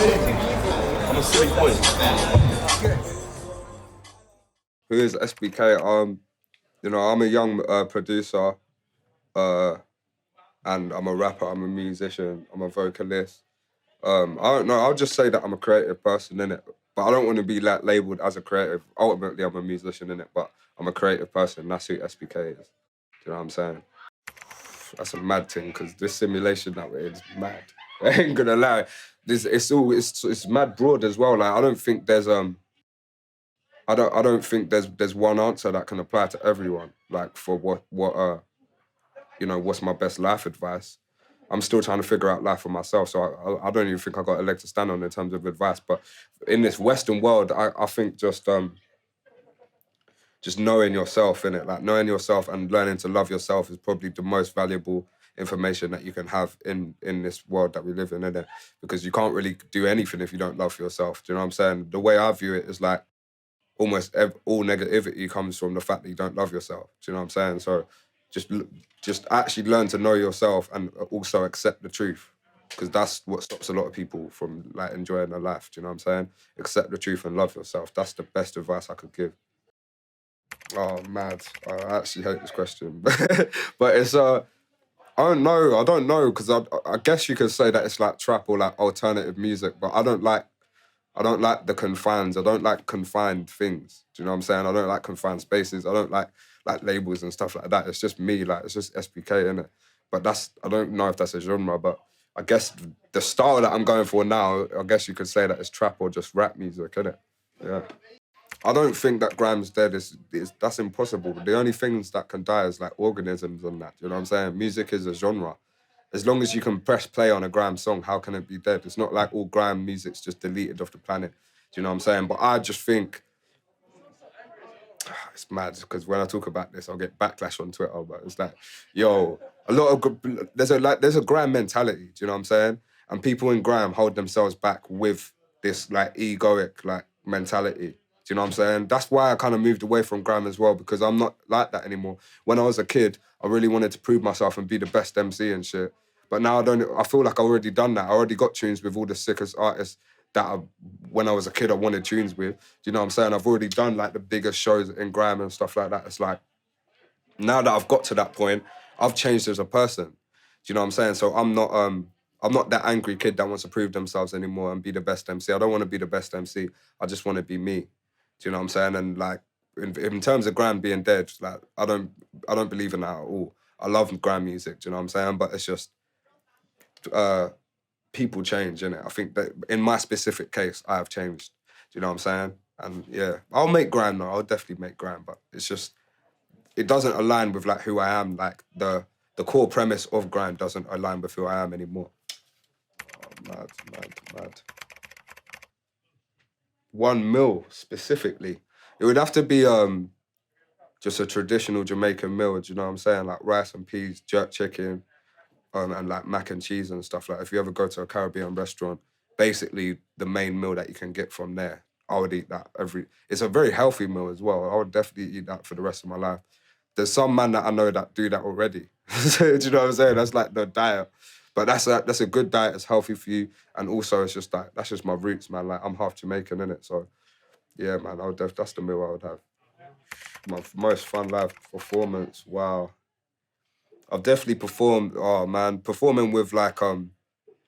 I'm a silly boy. Who is SBK? I'm a young producer, and I'm a rapper. I'm a musician. I'm a vocalist. I don't know. I'll just say that I'm a creative person, innit? But I don't want to be like labeled as a creative. Ultimately, I'm a musician, innit? But I'm a creative person. That's who SBK is. Do you know what I'm saying? That's a mad thing because this simulation that we're in is mad. I ain't gonna lie. It's mad broad as well. Like I don't think there's I don't think there's one answer that can apply to everyone. Like for what's my best life advice. I'm still trying to figure out life for myself, so I don't even think I got a leg to stand on in terms of advice. But in this Western world, I think just knowing yourself, innit? Like knowing yourself and learning to love yourself is probably the most valuable information that you can have in this world that we live in, innit? Because you can't really do anything if you don't love yourself. Do you know what I'm saying? The way I view it is like almost all negativity comes from the fact that you don't love yourself. Do you know what I'm saying? So just actually learn to know yourself and also accept the truth. Because that's what stops a lot of people from like enjoying their life. Do you know what I'm saying? Accept the truth and love yourself. That's the best advice I could give. Oh, mad. I actually hate this question. But it's, I don't know, because I guess you could say that it's like trap or like alternative music, but I don't like the confines. I don't like confined things. Do you know what I'm saying? I don't like confined spaces. I don't like labels and stuff like that. It's just me, like, it's just SBK, innit? But I don't know if that's a genre, but I guess the style that I'm going for now, I guess you could say that it's trap or just rap music, innit? Yeah. I don't think that Graham's dead. That's impossible. The only things that can die is like organisms and that. You know what I'm saying? Music is a genre. As long as you can press play on a Graham song, how can it be dead? It's not like all Graham music's just deleted off the planet. Do you know what I'm saying? But I just think it's mad because when I talk about this, I'll get backlash on Twitter. But it's like, yo, there's a Graham mentality. Do you know what I'm saying? And people in Graham hold themselves back with this like egoic like mentality. Do you know what I'm saying? That's why I kind of moved away from Graham as well, because I'm not like that anymore. When I was a kid, I really wanted to prove myself and be the best MC and shit. But now I feel like I've already done that. I already got tunes with all the sickest artists that when I was a kid, I wanted tunes with. Do you know what I'm saying? I've already done like the biggest shows in Graham and stuff like that. It's like, now that I've got to that point, I've changed as a person. Do you know what I'm saying? So I'm not that angry kid that wants to prove themselves anymore and be the best MC. I don't want to be the best MC. I just want to be me. Do you know what I'm saying? And like in terms of Graham being dead, like I don't believe in that at all. I love Graham music. Do you know what I'm saying? But it's just people change, innit? I think that in my specific case, I have changed. Do you know what I'm saying? And yeah, I'll make Graham though. I'll definitely make Graham, but it's just it doesn't align with like who I am. Like the core premise of Graham doesn't align with who I am anymore. Oh, mad. 1 mil specifically. It would have to be just a traditional Jamaican meal, do you know what I'm saying? Like rice and peas, jerk chicken, and like mac and cheese and stuff. Like if you ever go to a Caribbean restaurant, basically the main meal that you can get from there, I would eat that it's a very healthy meal as well. I would definitely eat that for the rest of my life. There's some man that I know that do that already. Do you know what I'm saying? That's like the diet. But that's a good diet, it's healthy for you. And also it's just like, that's just my roots, man. Like I'm half Jamaican, innit? So yeah, man, that's the meal I would have. My most fun live performance, wow. I've definitely performed, oh man, performing with like,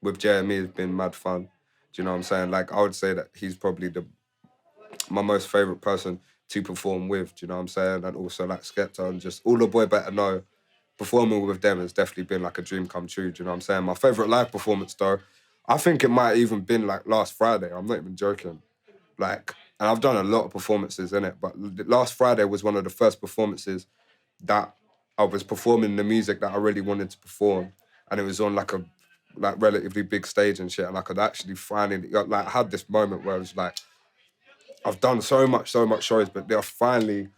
with Jeremy has been mad fun. Do you know what I'm saying? Like I would say that he's probably my most favourite person to perform with, do you know what I'm saying? And also like Skepta and just all the boy better know, performing with them has definitely been like a dream come true, do you know what I'm saying? My favourite live performance though, I think it might even been like last Friday, I'm not even joking. Like, and I've done a lot of performances in it, but last Friday was one of the first performances that I was performing the music that I really wanted to perform, and it was on like a relatively big stage and shit, and I could actually finally like had this moment where it was like, I've done so much shows, but I've finally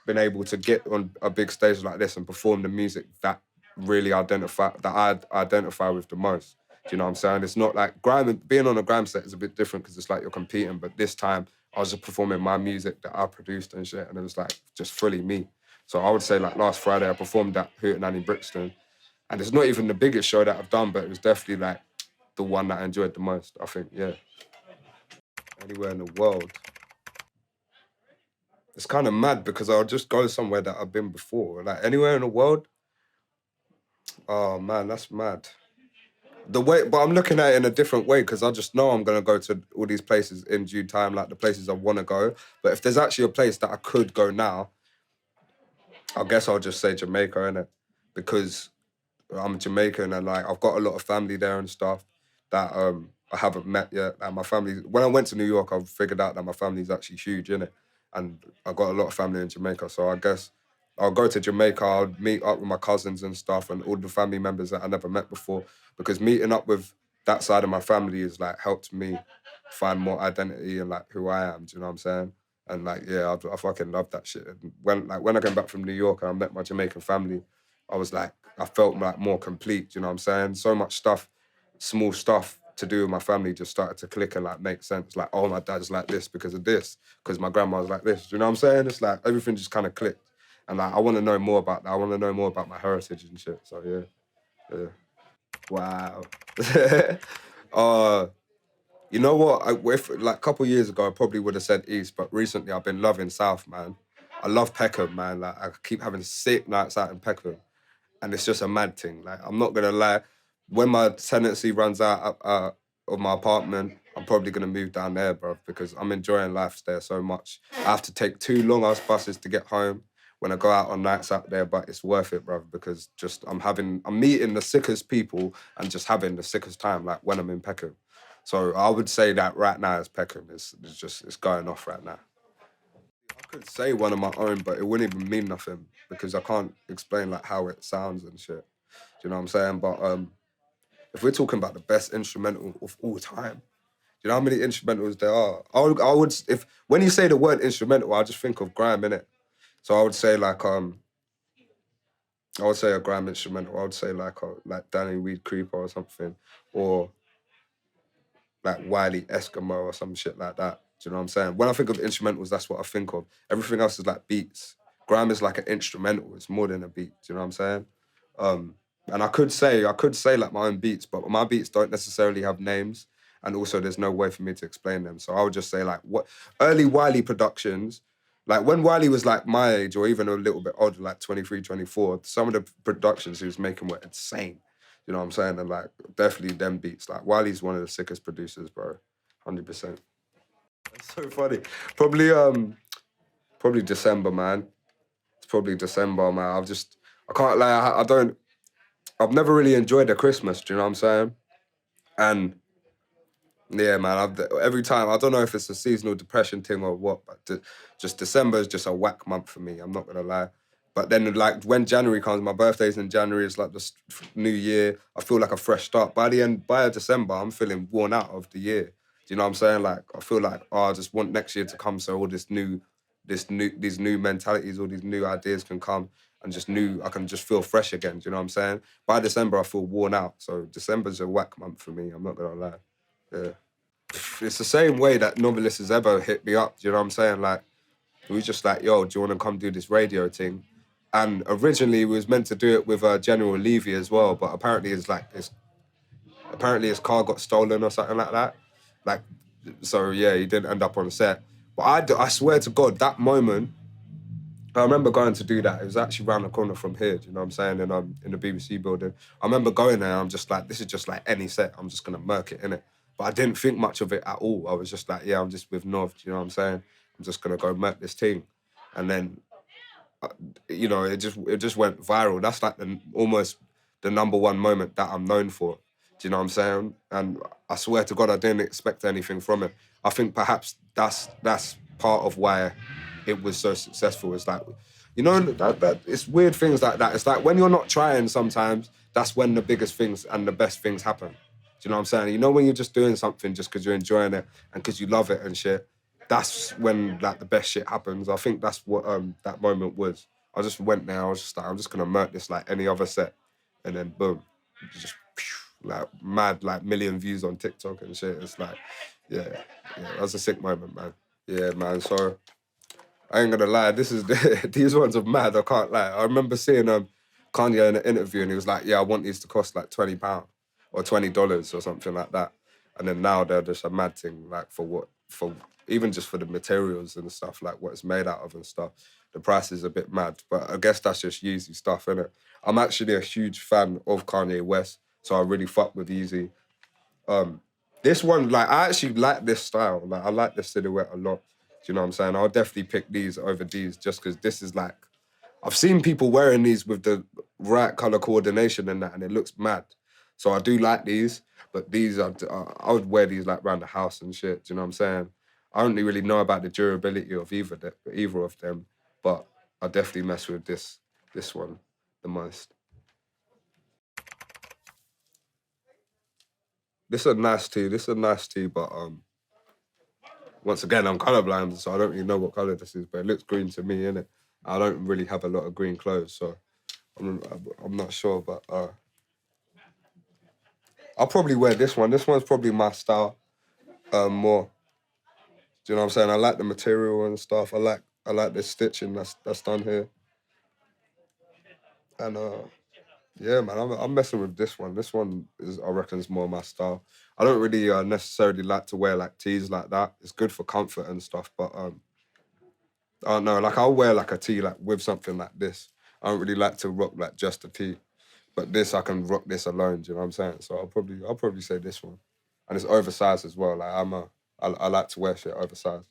been able to get on a big stage like this and perform the music that I identify with the most. Do you know what I'm saying? It's not like being on a Grime set is a bit different because it's like you're competing, but this time I was just performing my music that I produced and shit, and it was like just fully me. So I would say like last Friday I performed at Hootenanny Brixton, and it's not even the biggest show that I've done, but it was definitely like the one that I enjoyed the most, I think, yeah. Anywhere in the world. It's kind of mad because I'll just go somewhere that I've been before. Like anywhere in the world. Oh man, that's mad. The way, but I'm looking at it in a different way because I just know I'm gonna go to all these places in due time, like the places I want to go. But if there's actually a place that I could go now, I guess I'll just say Jamaica, innit? Because I'm Jamaican and like I've got a lot of family there and stuff that I haven't met yet. Like my family, when I went to New York, I figured out that my family's actually huge, innit? And I got a lot of family in Jamaica, so I guess I'll go to Jamaica. I'll meet up with my cousins and stuff, and all the family members that I never met before. Because meeting up with that side of my family has like helped me find more identity and like who I am. Do you know what I'm saying? And like, yeah, I fucking love that shit. And when I came back from New York and I met my Jamaican family, I was like, I felt like more complete. Do you know what I'm saying? So much stuff, small stuff to do with my family just started to click and like make sense. Like, oh, my dad's like this because of this, because my grandma's like this. Do you know what I'm saying? It's like everything just kind of clicked. And like, I want to know more about that. I want to know more about my heritage and shit. So yeah, yeah. Wow. uh, you know what? If like a couple years ago, I probably would have said East, but recently I've been loving South, man. I love Peckham, man. Like I keep having sick nights out in Peckham, and it's just a mad thing. Like I'm not gonna lie, when my tenancy runs out of my apartment, I'm probably gonna move down there, bro, because I'm enjoying life there so much. I have to take 2 long-ass buses to get home when I go out on nights out there, but it's worth it, bro, because just I'm meeting the sickest people and just having the sickest time, like when I'm in Peckham. So I would say that right now it's Peckham. It's going off right now. I could say one of my own, but it wouldn't even mean nothing because I can't explain like how it sounds and shit. Do you know what I'm saying? But if we're talking about the best instrumental of all time, do you know how many instrumentals there are? I would if when you say the word instrumental, I just think of grime in it. So I would say like I would say a grime instrumental. I would say like Danny Weed Creeper or something, or like Wiley Eskimo or some shit like that. Do you know what I'm saying? When I think of instrumentals, that's what I think of. Everything else is like beats. Grime is like an instrumental. It's more than a beat. Do you know what I'm saying? And I could say like my own beats, but my beats don't necessarily have names, and also there's no way for me to explain them. So I would just say like what early Wiley productions, like when Wiley was like my age or even a little bit older, like 23, 24, some of the productions he was making were insane. You know what I'm saying? And like definitely them beats. Like Wiley's one of the sickest producers, bro. 100%. It's so funny. Probably December, man. It's probably December, man. I can't lie. I don't. I've never really enjoyed the Christmas. Do you know what I'm saying? And yeah, man. Every time I don't know if it's a seasonal depression thing or what, but just December is just a whack month for me. I'm not gonna lie. But then, like when January comes, my birthday's in January. It's like the new year. I feel like a fresh start. By December, I'm feeling worn out of the year. Do you know what I'm saying? Like I feel like I just want next year to come so all these new mentalities, all these new ideas can come and I can just feel fresh again. Do you know what I'm saying? By December, I feel worn out. So December's a whack month for me. I'm not gonna lie. Yeah. It's the same way that Novelist has ever hit me up. Do you know what I'm saying? Like, we was just like, yo, do you want to come do this radio thing? And originally we was meant to do it with General Levy as well, but apparently his car got stolen or something like that. Like, so yeah, he didn't end up on set. But I swear to God, that moment, I remember going to do that. It was actually round the corner from here, do you know what I'm saying? And I'm in the BBC building. I remember going there and I'm just like, this is just like any set. I'm just going to murk it, innit? But I didn't think much of it at all. I was just like, yeah, I'm just with North, do you know what I'm saying? I'm just going to go murk this thing. And then, it just went viral. That's like almost the number one moment that I'm known for. Do you know what I'm saying? And I swear to God, I didn't expect anything from it. I think perhaps that's part of why it was so successful. It's like, that it's weird things like that. It's like when you're not trying sometimes, that's when the biggest things and the best things happen. Do you know what I'm saying? You know when you're just doing something just because you're enjoying it and because you love it and shit, that's when like the best shit happens. I think that's what that moment was. I just went there, I was just like, I'm just gonna murk this like any other set. And then boom, just like mad, like million views on TikTok and shit. It's like, yeah, that was a sick moment, man. Yeah, man. So I ain't gonna lie, these ones are mad. I can't lie. I remember seeing Kanye in an interview, and he was like, "Yeah, I want these to cost like £20 or $20 or something like that." And then now they're just a mad thing, like for what for even just for the materials and stuff, like what it's made out of and stuff, the price is a bit mad. But I guess that's just Yeezy stuff, innit? I'm actually a huge fan of Kanye West, so I really fuck with Yeezy. This one, like, I actually like this style. Like, I like this silhouette a lot. Do you know what I'm saying? I'll definitely pick these over these just because this is like, I've seen people wearing these with the right colour coordination and that, and it looks mad. So I do like these, but these I would wear these like around the house and shit. Do you know what I'm saying? I don't really know about the durability of either of them, but I definitely mess with this one the most. This is a nice tee. This is a nice tee, but once again, I'm colorblind, so I don't really know what color this is, but it looks green to me, innit? I don't really have a lot of green clothes, so I'm not sure, but I'll probably wear this one. This one's probably my style more. Do you know what I'm saying? I like the material and stuff. I like the stitching that's done here. And yeah, man, I'm messing with this one. This one is, I reckon, is more my style. I don't really necessarily like to wear like tees like that. It's good for comfort and stuff, but I don't know. Like I'll wear like a tee like with something like this. I don't really like to rock like just a tee, but this I can rock this alone. Do you know what I'm saying? So I'll probably say this one, and it's oversized as well. Like I like to wear shit oversized.